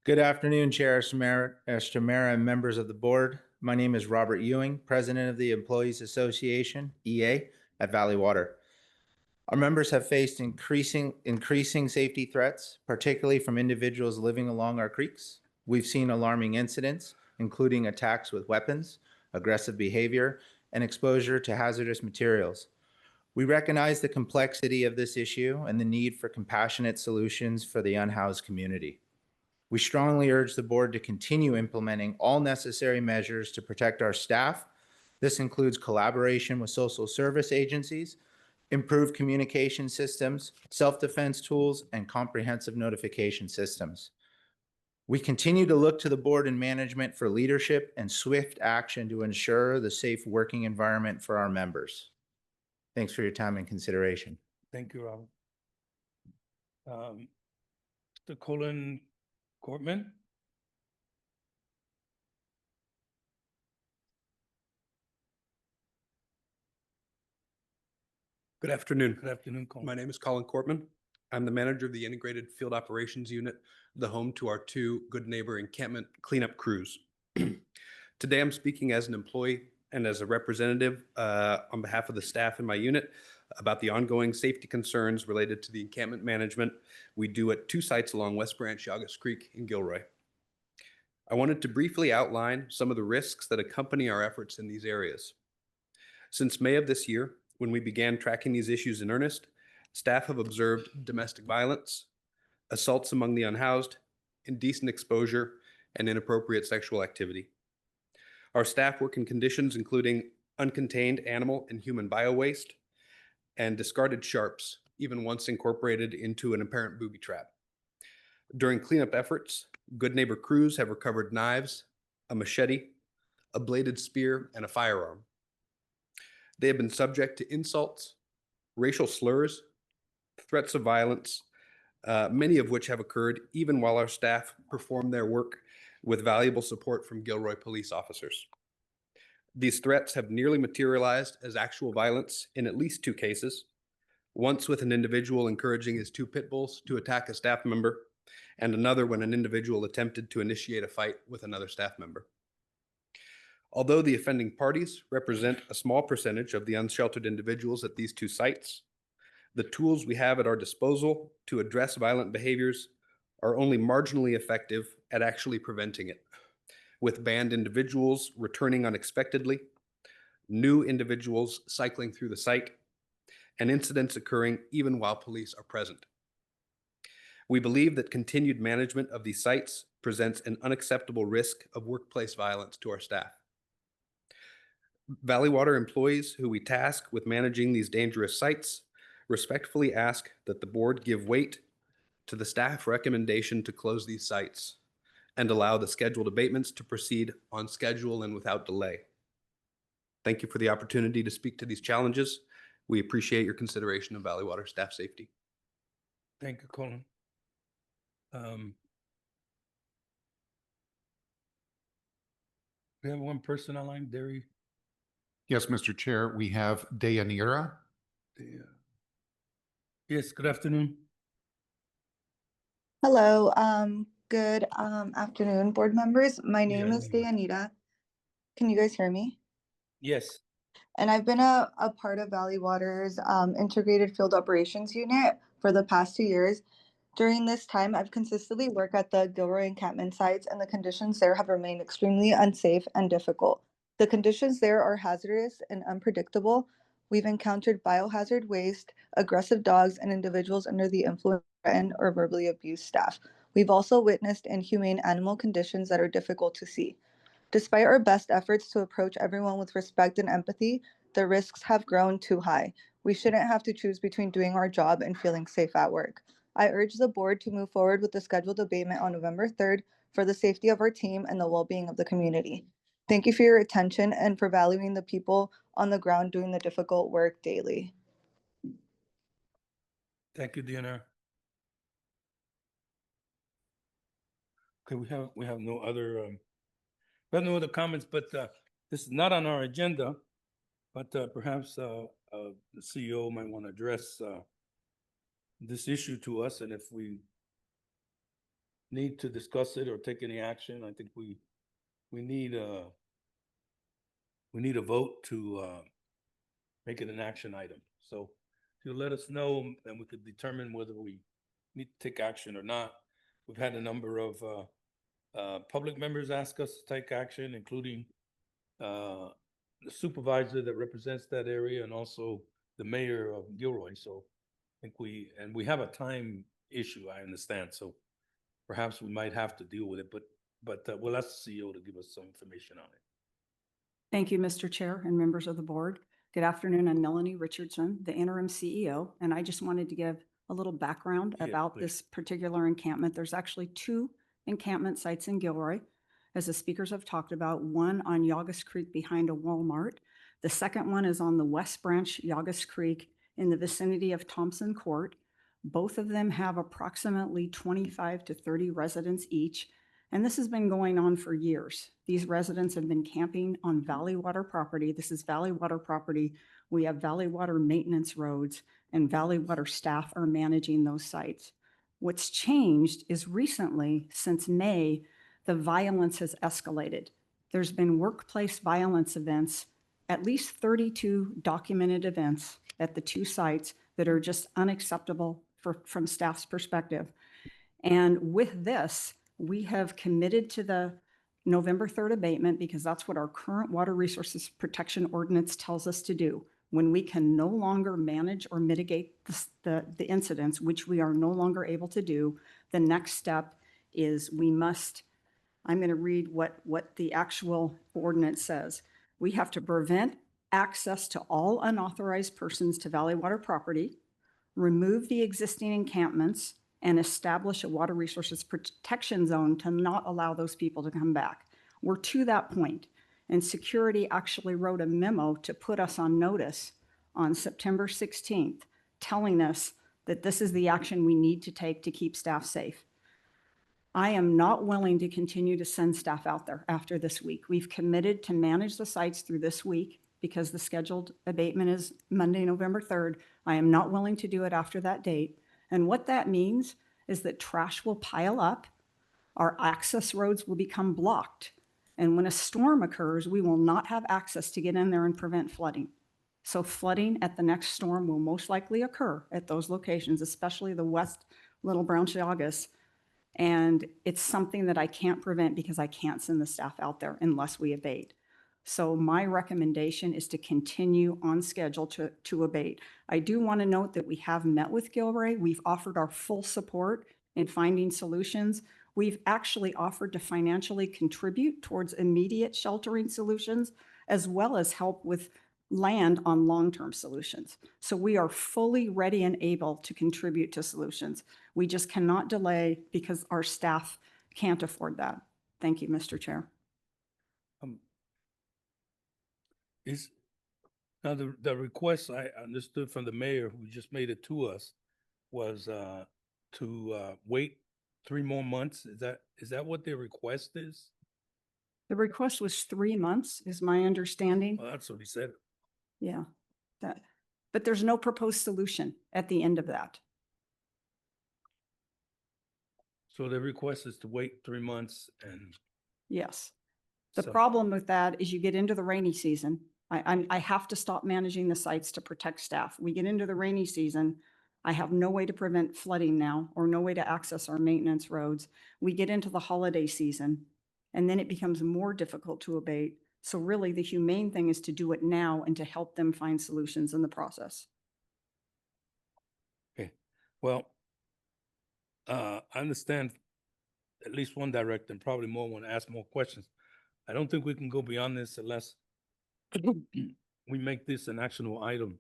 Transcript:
Good afternoon, Chair Estamera and members of the board. My name is Robert Ewing, President of the Employees Association, EA, at Valley Water. Our members have faced increasing safety threats, particularly from individuals living along our creeks. We've seen alarming incidents, including attacks with weapons, aggressive behavior, and exposure to hazardous materials. We recognize the complexity of this issue and the need for compassionate solutions for the unhoused community. We strongly urge the board to continue implementing all necessary measures to protect our staff. This includes collaboration with social service agencies, improved communication systems, self-defense tools, and comprehensive notification systems. We continue to look to the board and management for leadership and swift action to ensure the safe working environment for our members. Thanks for your time and consideration. Thank you, Robert. Mr. Colin Cortman. Good afternoon. Good afternoon, Colin. My name is Colin Cortman. I'm the manager of the Integrated Field Operations Unit, the home to our two Good Neighbor Encampment cleanup crews. Today, I'm speaking as an employee and as a representative on behalf of the staff in my unit about the ongoing safety concerns related to the encampment management we do at two sites along West Branch Yagas Creek in Gilroy. I wanted to briefly outline some of the risks that accompany our efforts in these areas. Since May of this year, when we began tracking these issues in earnest, staff have observed domestic violence, assaults among the unhoused, indecent exposure, and inappropriate sexual activity. Our staff work in conditions including uncontained animal and human biowaste and discarded sharps, even once incorporated into an apparent booby trap. During cleanup efforts, Good Neighbor crews have recovered knives, a machete, a bladed spear, and a firearm. They have been subject to insults, racial slurs, threats of violence, many of which have occurred even while our staff perform their work with valuable support from Gilroy police officers. These threats have nearly materialized as actual violence in at least two cases, once with an individual encouraging his two pit bulls to attack a staff member, and another when an individual attempted to initiate a fight with another staff member. Although the offending parties represent a small percentage of the unsheltered individuals at these two sites, the tools we have at our disposal to address violent behaviors are only marginally effective at actually preventing it, with banned individuals returning unexpectedly, new individuals cycling through the site, and incidents occurring even while police are present. We believe that continued management of these sites presents an unacceptable risk of workplace violence to our staff. Valley Water employees who we task with managing these dangerous sites respectfully ask that the board give weight to the staff recommendation to close these sites and allow the scheduled abatements to proceed on schedule and without delay. Thank you for the opportunity to speak to these challenges. We appreciate your consideration of Valley Water staff safety. Thank you, Colin. We have one person online, Derry. Yes, Mr. Chair, we have Deyanira. Yes, good afternoon. Hello, good afternoon, board members. My name is Deyanira. Can you guys hear me? Yes. And I've been a part of Valley Water's Integrated Field Operations Unit for the past 2 years. During this time, I've consistently worked at the Gilroy encampment sites, and the conditions there have remained extremely unsafe and difficult. The conditions there are hazardous and unpredictable. We've encountered biohazard waste, aggressive dogs, and individuals under the influence of or verbally abused staff. We've also witnessed inhumane animal conditions that are difficult to see. Despite our best efforts to approach everyone with respect and empathy, the risks have grown too high. We shouldn't have to choose between doing our job and feeling safe at work. I urge the board to move forward with the scheduled abatement on November 3rd for the safety of our team and the well-being of the community. Thank you for your attention and for valuing the people on the ground doing the difficult work daily. Thank you, Deanna. Okay, we have no other comments, but this is not on our agenda. But perhaps the CEO might want to address this issue to us, and if we need to discuss it or take any action. I think we need a vote to make it an action item. So if you let us know, then we could determine whether we need to take action or not. We've had a number of public members ask us to take action, including the supervisor that represents that area and also the mayor of Gilroy. So I think we have a time issue, I understand. So perhaps we might have to deal with it, but we'll ask the CEO to give us some information on it. Thank you, Mr. Chair and members of the board. Good afternoon. I'm Melanie Richardson, the interim CEO, and I just wanted to give a little background Yeah, about please. this particular encampment. There's actually 2 encampment sites in Gilroy, as the speakers have talked about, one on Yagas Creek behind a Walmart. The second one is on the West Branch Yagas Creek in the vicinity of Thompson Court. Both of them have approximately 25 to 30 residents each. And this has been going on for years. These residents have been camping on Valley Water property. This is Valley Water property. We have Valley Water maintenance roads, and Valley Water staff are managing those sites. What's changed is recently, since May, the violence has escalated. There's been workplace violence events, at least 32 documented events at the 2 sites that are just unacceptable from staff's perspective. And with this, we have committed to the November 3rd abatement because that's what our current water resources protection ordinance tells us to do. When we can no longer manage or mitigate the incidents, which we are no longer able to do, the next step is we must, I'm going to read what the actual ordinance says. We have to prevent access to all unauthorized persons to Valley Water property, remove the existing encampments, and establish a water resources protection zone to not allow those people to come back. We're to that point, and security actually wrote a memo to put us on notice on September 16th, telling us that this is the action we need to take to keep staff safe. I am not willing to continue to send staff out there after this week. We've committed to manage the sites through this week because the scheduled abatement is Monday, November 3rd. I am not willing to do it after that date. And what that means is that trash will pile up, our access roads will become blocked, and when a storm occurs, we will not have access to get in there and prevent flooding. So flooding at the next storm will most likely occur at those locations, especially the West Little Branch Yagas. And it's something that I can't prevent because I can't send the staff out there unless we abate. So my recommendation is to continue on schedule to abate. I do want to note that we have met with Gilroy. We've offered our full support in finding solutions. We've actually offered to financially contribute towards immediate sheltering solutions, as well as help with land on long-term solutions. So we are fully ready and able to contribute to solutions. We just cannot delay because our staff can't afford that. Thank you, Mr. Chair. Now the request I understood from the mayor who just made it to us was to wait 3 more months. Is that what their request is? The request was 3 months, is my understanding. Well, that's what he said. Yeah, but there's no proposed solution at the end of that. So the request is to wait 3 months and Yes. The so- problem with that is you get into the rainy season. I have to stop managing the sites to protect staff. We get into the rainy season. I have no way to prevent flooding now or no way to access our maintenance roads. We get into the holiday season and then it becomes more difficult to abate. So really the humane thing is to do it now and to help them find solutions in the process. Okay, well, I understand at least one director and probably more want to ask more questions. I don't think we can go beyond this unless we make this an actionable item